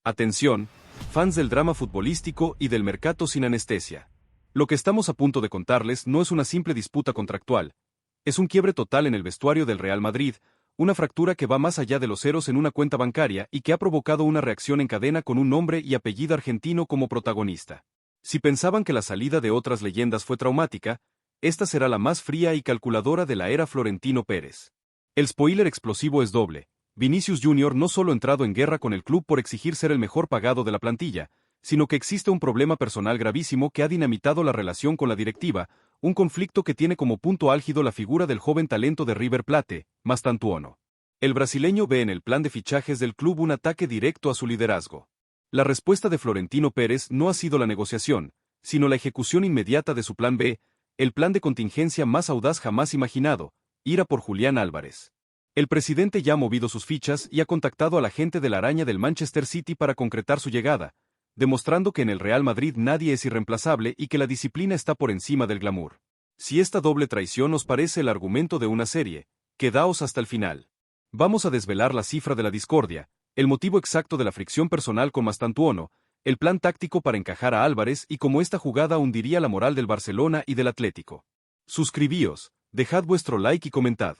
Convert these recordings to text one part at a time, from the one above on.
Atención, fans del drama futbolístico y del mercado sin anestesia. Lo que estamos a punto de contarles no es una simple disputa contractual, es un quiebre total en el vestuario del Real Madrid, una fractura que va más allá de los ceros en una cuenta bancaria y que ha provocado una reacción en cadena con un nombre y apellido argentino como protagonista. Si pensaban que la salida de otras leyendas fue traumática, esta será la más fría y calculadora de la era Florentino Pérez. El spoiler explosivo es doble. Vinicius Jr. no solo ha entrado en guerra con el club por exigir ser el mejor pagado de la plantilla, sino que existe un problema personal gravísimo que ha dinamitado la relación con la directiva, un conflicto que tiene como punto álgido la figura del joven talento de River Plate, Mastantuono. El brasileño ve en el plan de fichajes del club un ataque directo a su liderazgo. La respuesta de Florentino Pérez no ha sido la negociación, sino la ejecución inmediata de su plan B, el plan de contingencia más audaz jamás imaginado, ir a por Julián Álvarez. El presidente ya ha movido sus fichas y ha contactado a la gente de la araña del Manchester City para concretar su llegada, demostrando que en el Real Madrid nadie es irreemplazable y que la disciplina está por encima del glamour. Si esta doble traición os parece el argumento de una serie, quedaos hasta el final. Vamos a desvelar la cifra de la discordia, el motivo exacto de la fricción personal con Mastantuono, el plan táctico para encajar a Álvarez y cómo esta jugada hundiría la moral del Barcelona y del Atlético. Suscribíos, dejad vuestro like y comentad.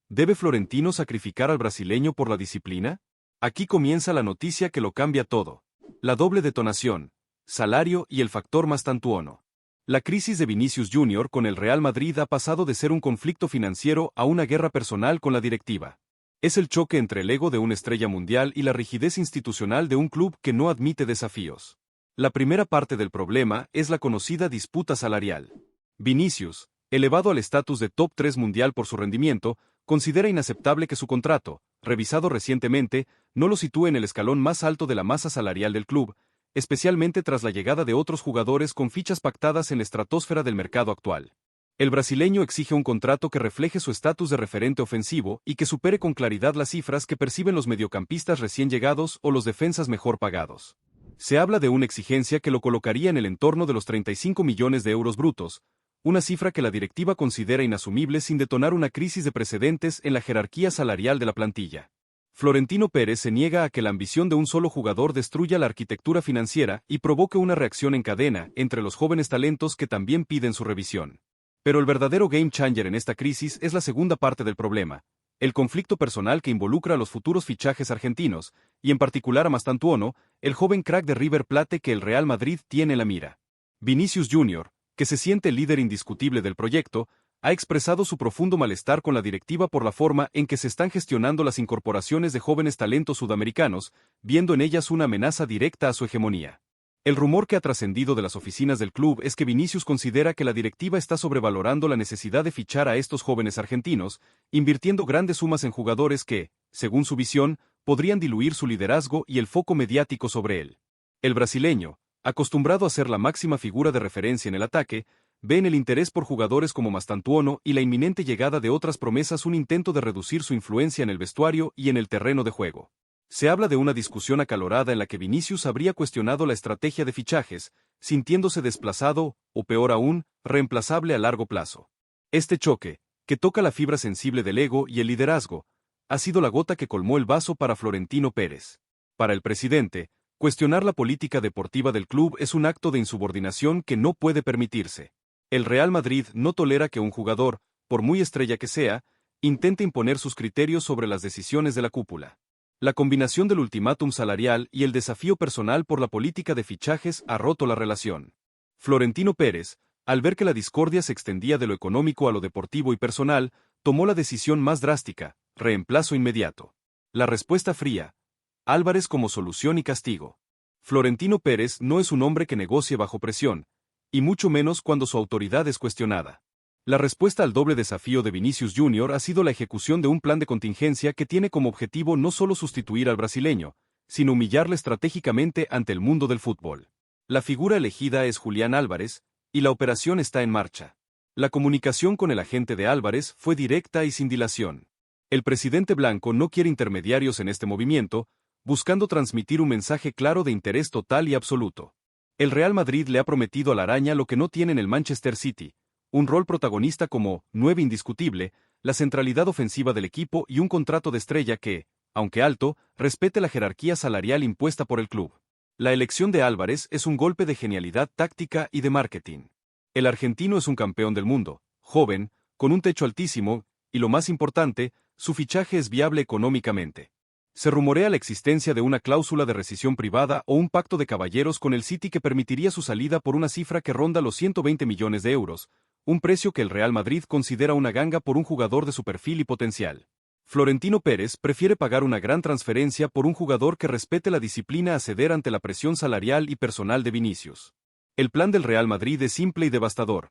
¿Debe Florentino sacrificar al brasileño por la disciplina? Aquí comienza la noticia que lo cambia todo. La doble detonación, salario y el factor Mastantuono. La crisis de Vinicius Jr. con el Real Madrid ha pasado de ser un conflicto financiero a una guerra personal con la directiva. Es el choque entre el ego de una estrella mundial y la rigidez institucional de un club que no admite desafíos. La primera parte del problema es la conocida disputa salarial. Vinicius, elevado al estatus de top 3 mundial por su rendimiento, considera inaceptable que su contrato, revisado recientemente, no lo sitúe en el escalón más alto de la masa salarial del club, especialmente tras la llegada de otros jugadores con fichas pactadas en la estratosfera del mercado actual. El brasileño exige un contrato que refleje su estatus de referente ofensivo y que supere con claridad las cifras que perciben los mediocampistas recién llegados o los defensas mejor pagados. Se habla de una exigencia que lo colocaría en el entorno de los 35 millones de euros brutos, una cifra que la directiva considera inasumible sin detonar una crisis de precedentes en la jerarquía salarial de la plantilla. Florentino Pérez se niega a que la ambición de un solo jugador destruya la arquitectura financiera y provoque una reacción en cadena entre los jóvenes talentos que también piden su revisión. Pero el verdadero game changer en esta crisis es la segunda parte del problema, el conflicto personal que involucra a los futuros fichajes argentinos, y en particular a Mastantuono, el joven crack de River Plate que el Real Madrid tiene en la mira. Vinicius Jr., que se siente el líder indiscutible del proyecto, ha expresado su profundo malestar con la directiva por la forma en que se están gestionando las incorporaciones de jóvenes talentos sudamericanos, viendo en ellas una amenaza directa a su hegemonía. El rumor que ha trascendido de las oficinas del club es que Vinicius considera que la directiva está sobrevalorando la necesidad de fichar a estos jóvenes argentinos, invirtiendo grandes sumas en jugadores que, según su visión, podrían diluir su liderazgo y el foco mediático sobre él. El brasileño, acostumbrado a ser la máxima figura de referencia en el ataque, ve en el interés por jugadores como Mastantuono y la inminente llegada de otras promesas un intento de reducir su influencia en el vestuario y en el terreno de juego. Se habla de una discusión acalorada en la que Vinicius habría cuestionado la estrategia de fichajes, sintiéndose desplazado, o peor aún, reemplazable a largo plazo. Este choque, que toca la fibra sensible del ego y el liderazgo, ha sido la gota que colmó el vaso para Florentino Pérez. Para el presidente, cuestionar la política deportiva del club es un acto de insubordinación que no puede permitirse. El Real Madrid no tolera que un jugador, por muy estrella que sea, intente imponer sus criterios sobre las decisiones de la cúpula. La combinación del ultimátum salarial y el desafío personal por la política de fichajes ha roto la relación. Florentino Pérez, al ver que la discordia se extendía de lo económico a lo deportivo y personal, tomó la decisión más drástica: reemplazo inmediato. La respuesta fría: Álvarez como solución y castigo. Florentino Pérez no es un hombre que negocie bajo presión, y mucho menos cuando su autoridad es cuestionada. La respuesta al doble desafío de Vinicius Jr. ha sido la ejecución de un plan de contingencia que tiene como objetivo no solo sustituir al brasileño, sino humillarle estratégicamente ante el mundo del fútbol. La figura elegida es Julián Álvarez, y la operación está en marcha. La comunicación con el agente de Álvarez fue directa y sin dilación. El presidente blanco no quiere intermediarios en este movimiento, buscando transmitir un mensaje claro de interés total y absoluto. El Real Madrid le ha prometido a la araña lo que no tiene en el Manchester City: un rol protagonista como 9 indiscutible, la centralidad ofensiva del equipo y un contrato de estrella que, aunque alto, respete la jerarquía salarial impuesta por el club. La elección de Álvarez es un golpe de genialidad táctica y de marketing. El argentino es un campeón del mundo, joven, con un techo altísimo, y lo más importante, su fichaje es viable económicamente. Se rumorea la existencia de una cláusula de rescisión privada o un pacto de caballeros con el City que permitiría su salida por una cifra que ronda los 120 millones de euros, un precio que el Real Madrid considera una ganga por un jugador de su perfil y potencial. Florentino Pérez prefiere pagar una gran transferencia por un jugador que respete la disciplina a ceder ante la presión salarial y personal de Vinicius. El plan del Real Madrid es simple y devastador: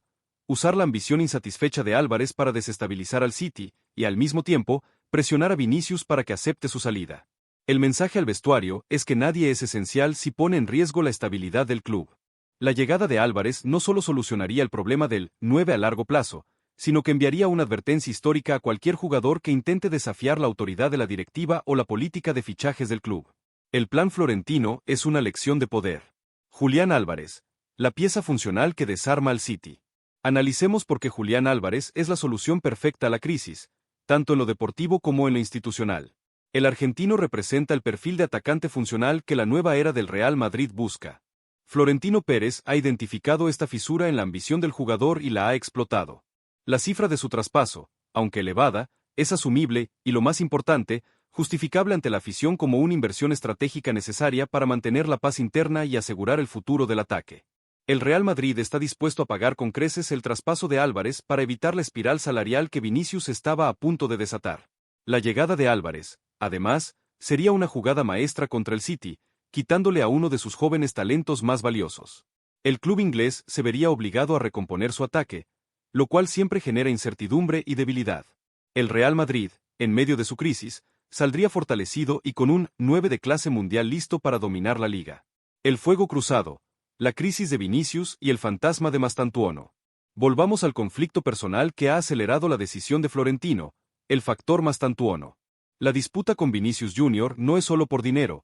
usar la ambición insatisfecha de Álvarez para desestabilizar al City, y al mismo tiempo, presionar a Vinicius para que acepte su salida. El mensaje al vestuario es que nadie es esencial si pone en riesgo la estabilidad del club. La llegada de Álvarez no solo solucionaría el problema del 9 a largo plazo, sino que enviaría una advertencia histórica a cualquier jugador que intente desafiar la autoridad de la directiva o la política de fichajes del club. El plan florentino es una lección de poder. Julián Álvarez, la pieza funcional que desarma al City. Analicemos por qué Julián Álvarez es la solución perfecta a la crisis, tanto en lo deportivo como en lo institucional. El argentino representa el perfil de atacante funcional que la nueva era del Real Madrid busca. Florentino Pérez ha identificado esta fisura en la ambición del jugador y la ha explotado. La cifra de su traspaso, aunque elevada, es asumible y, lo más importante, justificable ante la afición como una inversión estratégica necesaria para mantener la paz interna y asegurar el futuro del ataque. El Real Madrid está dispuesto a pagar con creces el traspaso de Álvarez para evitar la espiral salarial que Vinicius estaba a punto de desatar. La llegada de Álvarez, además, sería una jugada maestra contra el City, quitándole a uno de sus jóvenes talentos más valiosos. El club inglés se vería obligado a recomponer su ataque, lo cual siempre genera incertidumbre y debilidad. El Real Madrid, en medio de su crisis, saldría fortalecido y con un 9 de clase mundial listo para dominar la liga. El fuego cruzado, la crisis de Vinicius y el fantasma de Mastantuono. Volvamos al conflicto personal que ha acelerado la decisión de Florentino, el factor Mastantuono. La disputa con Vinicius Jr. no es solo por dinero,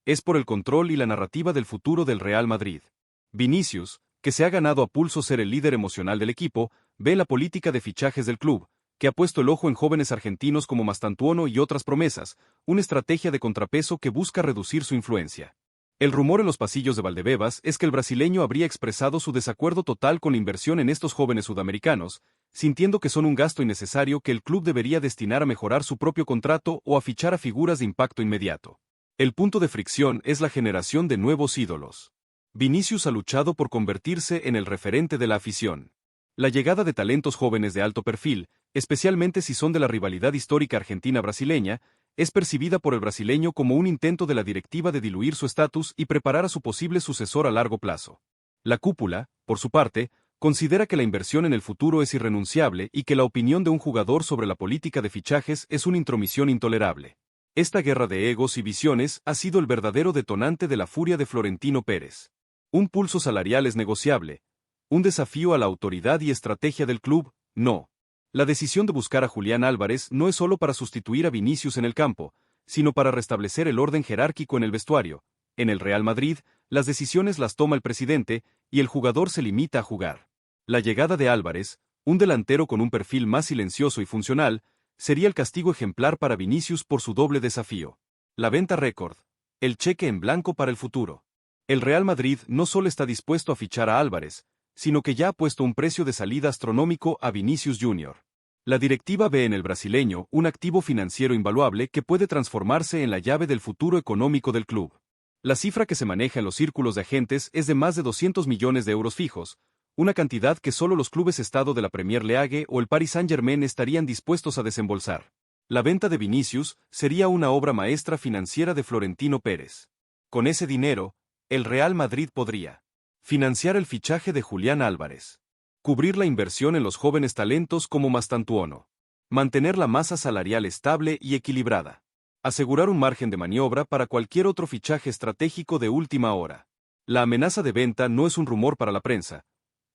es por el control y la narrativa del futuro del Real Madrid. Vinicius, que se ha ganado a pulso ser el líder emocional del equipo, ve la política de fichajes del club, que ha puesto el ojo en jóvenes argentinos como Mastantuono y otras promesas, una estrategia de contrapeso que busca reducir su influencia. El rumor en los pasillos de Valdebebas es que el brasileño habría expresado su desacuerdo total con la inversión en estos jóvenes sudamericanos, sintiendo que son un gasto innecesario que el club debería destinar a mejorar su propio contrato o a fichar a figuras de impacto inmediato. El punto de fricción es la generación de nuevos ídolos. Vinicius ha luchado por convertirse en el referente de la afición. La llegada de talentos jóvenes de alto perfil, especialmente si son de la rivalidad histórica argentina-brasileña, es percibida por el brasileño como un intento de la directiva de diluir su estatus y preparar a su posible sucesor a largo plazo. La cúpula, por su parte, considera que la inversión en el futuro es irrenunciable y que la opinión de un jugador sobre la política de fichajes es una intromisión intolerable. Esta guerra de egos y visiones ha sido el verdadero detonante de la furia de Florentino Pérez. Un pulso salarial es negociable. Un desafío a la autoridad y estrategia del club, no. La decisión de buscar a Julián Álvarez no es solo para sustituir a Vinicius en el campo, sino para restablecer el orden jerárquico en el vestuario. En el Real Madrid, las decisiones las toma el presidente, y el jugador se limita a jugar. La llegada de Álvarez, un delantero con un perfil más silencioso y funcional, sería el castigo ejemplar para Vinicius por su doble desafío. La venta récord. El cheque en blanco para el futuro. El Real Madrid no solo está dispuesto a fichar a Álvarez, sino que ya ha puesto un precio de salida astronómico a Vinicius Jr. La directiva ve en el brasileño un activo financiero invaluable que puede transformarse en la llave del futuro económico del club. La cifra que se maneja en los círculos de agentes es de más de 200 millones de euros fijos, una cantidad que solo los clubes estado de la Premier League o el Paris Saint-Germain estarían dispuestos a desembolsar. La venta de Vinicius sería una obra maestra financiera de Florentino Pérez. Con ese dinero, el Real Madrid podría financiar el fichaje de Julián Álvarez, cubrir la inversión en los jóvenes talentos como Mastantuono, mantener la masa salarial estable y equilibrada, asegurar un margen de maniobra para cualquier otro fichaje estratégico de última hora. La amenaza de venta no es un rumor para la prensa,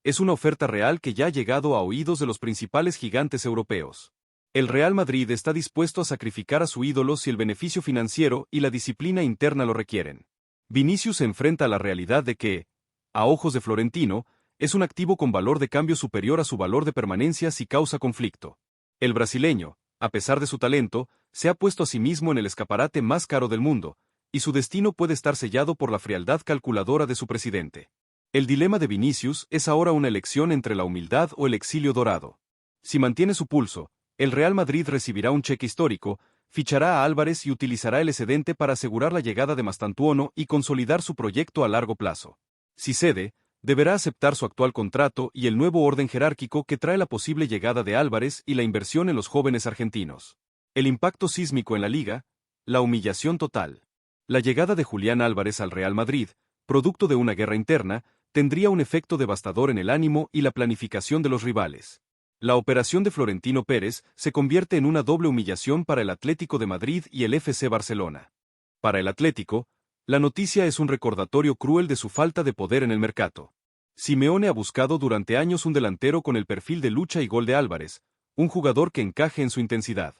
es una oferta real que ya ha llegado a oídos de los principales gigantes europeos. El Real Madrid está dispuesto a sacrificar a su ídolo si el beneficio financiero y la disciplina interna lo requieren. Vinicius se enfrenta a la realidad de que, a ojos de Florentino, es un activo con valor de cambio superior a su valor de permanencia si causa conflicto. El brasileño, a pesar de su talento, Se ha puesto a sí mismo en el escaparate más caro del mundo, y su destino puede estar sellado por la frialdad calculadora de su presidente. El dilema de Vinicius es ahora una elección entre la humildad o el exilio dorado. Si mantiene su pulso, el Real Madrid recibirá un cheque histórico, fichará a Álvarez y utilizará el excedente para asegurar la llegada de Mastantuono y consolidar su proyecto a largo plazo. Si cede, deberá aceptar su actual contrato y el nuevo orden jerárquico que trae la posible llegada de Álvarez y la inversión en los jóvenes argentinos. El impacto sísmico en la liga, la humillación total. La llegada de Julián Álvarez al Real Madrid, producto de una guerra interna, tendría un efecto devastador en el ánimo y la planificación de los rivales. La operación de Florentino Pérez se convierte en una doble humillación para el Atlético de Madrid y el FC Barcelona. Para el Atlético, la noticia es un recordatorio cruel de su falta de poder en el mercado. Simeone ha buscado durante años un delantero con el perfil de lucha y gol de Álvarez, un jugador que encaje en su intensidad.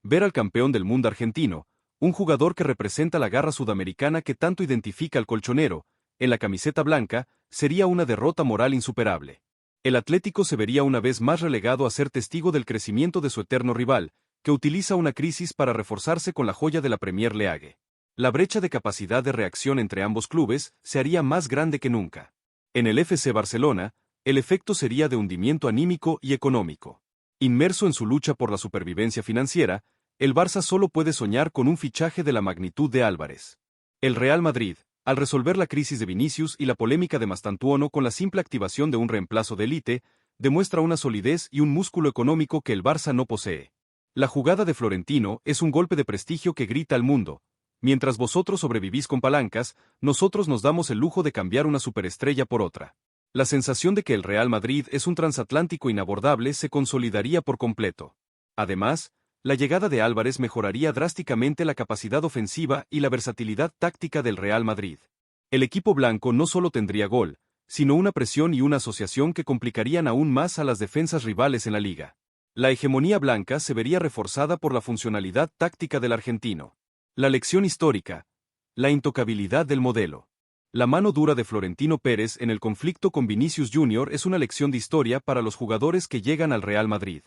Ver al campeón del mundo argentino, un jugador que representa la garra sudamericana que tanto identifica al colchonero, en la camiseta blanca, sería una derrota moral insuperable. El Atlético se vería una vez más relegado a ser testigo del crecimiento de su eterno rival, que utiliza una crisis para reforzarse con la joya de la Premier League. La brecha de capacidad de reacción entre ambos clubes se haría más grande que nunca. En el FC Barcelona, el efecto sería de hundimiento anímico y económico. Inmerso en su lucha por la supervivencia financiera, el Barça solo puede soñar con un fichaje de la magnitud de Álvarez. El Real Madrid, al resolver la crisis de Vinicius y la polémica de Mastantuono con la simple activación de un reemplazo de élite, demuestra una solidez y un músculo económico que el Barça no posee. La jugada de Florentino es un golpe de prestigio que grita al mundo: mientras vosotros sobrevivís con palancas, nosotros nos damos el lujo de cambiar una superestrella por otra. La sensación de que el Real Madrid es un transatlántico inabordable se consolidaría por completo. Además, la llegada de Álvarez mejoraría drásticamente la capacidad ofensiva y la versatilidad táctica del Real Madrid. El equipo blanco no solo tendría gol, sino una presión y una asociación que complicarían aún más a las defensas rivales en la liga. La hegemonía blanca se vería reforzada por la funcionalidad táctica del argentino. La lección histórica, la intocabilidad del modelo. La mano dura de Florentino Pérez en el conflicto con Vinicius Jr. es una lección de historia para los jugadores que llegan al Real Madrid.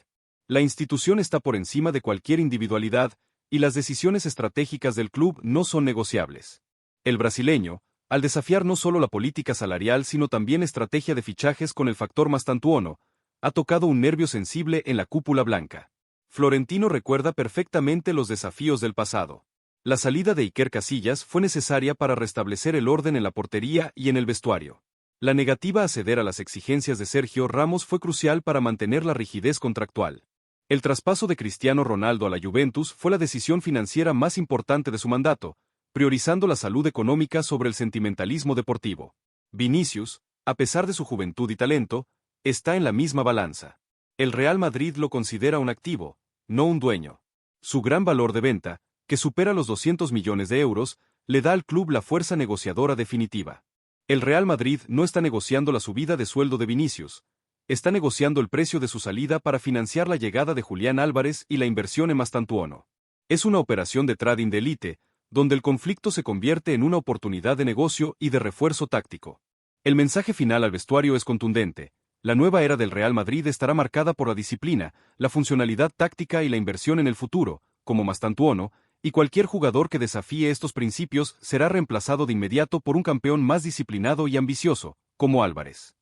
La institución está por encima de cualquier individualidad, y las decisiones estratégicas del club no son negociables. El brasileño, al desafiar no solo la política salarial sino también estrategia de fichajes con el factor Mastantuono, ha tocado un nervio sensible en la cúpula blanca. Florentino recuerda perfectamente los desafíos del pasado. La salida de Iker Casillas fue necesaria para restablecer el orden en la portería y en el vestuario. La negativa a ceder a las exigencias de Sergio Ramos fue crucial para mantener la rigidez contractual. El traspaso de Cristiano Ronaldo a la Juventus fue la decisión financiera más importante de su mandato, priorizando la salud económica sobre el sentimentalismo deportivo. Vinicius, a pesar de su juventud y talento, está en la misma balanza. El Real Madrid lo considera un activo, no un dueño. Su gran valor de venta, que supera los 200 millones de euros, le da al club la fuerza negociadora definitiva. El Real Madrid no está negociando la subida de sueldo de Vinicius, está negociando el precio de su salida para financiar la llegada de Julián Álvarez y la inversión en Mastantuono. Es una operación de trading de élite, donde el conflicto se convierte en una oportunidad de negocio y de refuerzo táctico. El mensaje final al vestuario es contundente: la nueva era del Real Madrid estará marcada por la disciplina, la funcionalidad táctica y la inversión en el futuro, como Mastantuono, y cualquier jugador que desafíe estos principios será reemplazado de inmediato por un campeón más disciplinado y ambicioso, como Álvarez.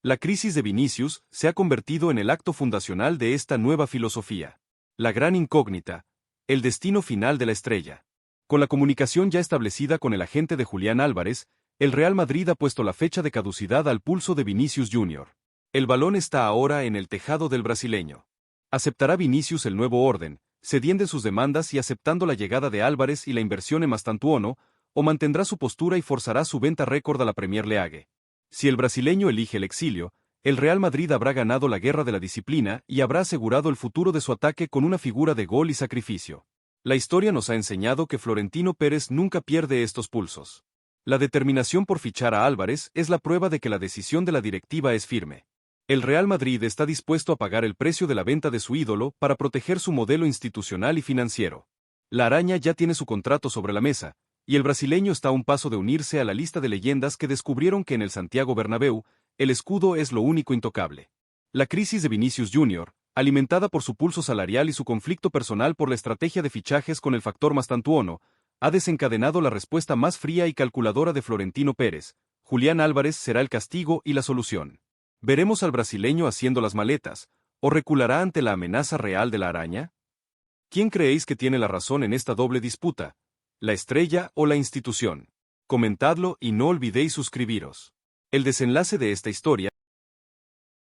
La crisis de Vinicius se ha convertido en el acto fundacional de esta nueva filosofía. La gran incógnita, el destino final de la estrella. Con la comunicación ya establecida con el agente de Julián Álvarez, el Real Madrid ha puesto la fecha de caducidad al pulso de Vinicius Jr. El balón está ahora en el tejado del brasileño. ¿Aceptará Vinicius el nuevo orden, cediendo en sus demandas y aceptando la llegada de Álvarez y la inversión en Mastantuono, o mantendrá su postura y forzará su venta récord a la Premier League? Si el brasileño elige el exilio, el Real Madrid habrá ganado la guerra de la disciplina y habrá asegurado el futuro de su ataque con una figura de gol y sacrificio. La historia nos ha enseñado que Florentino Pérez nunca pierde estos pulsos. La determinación por fichar a Álvarez es la prueba de que la decisión de la directiva es firme. El Real Madrid está dispuesto a pagar el precio de la venta de su ídolo para proteger su modelo institucional y financiero. La araña ya tiene su contrato sobre la mesa, y el brasileño está a un paso de unirse a la lista de leyendas que descubrieron que en el Santiago Bernabéu, el escudo es lo único intocable. La crisis de Vinicius Jr., alimentada por su pulso salarial y su conflicto personal por la estrategia de fichajes con el factor Mastantuono, ha desencadenado la respuesta más fría y calculadora de Florentino Pérez. Julián Álvarez será el castigo y la solución. ¿Veremos al brasileño haciendo las maletas, o reculará ante la amenaza real de la araña? ¿Quién creéis que tiene la razón en esta doble disputa? ¿La estrella o la institución? Comentadlo y no olvidéis suscribiros. El desenlace de esta historia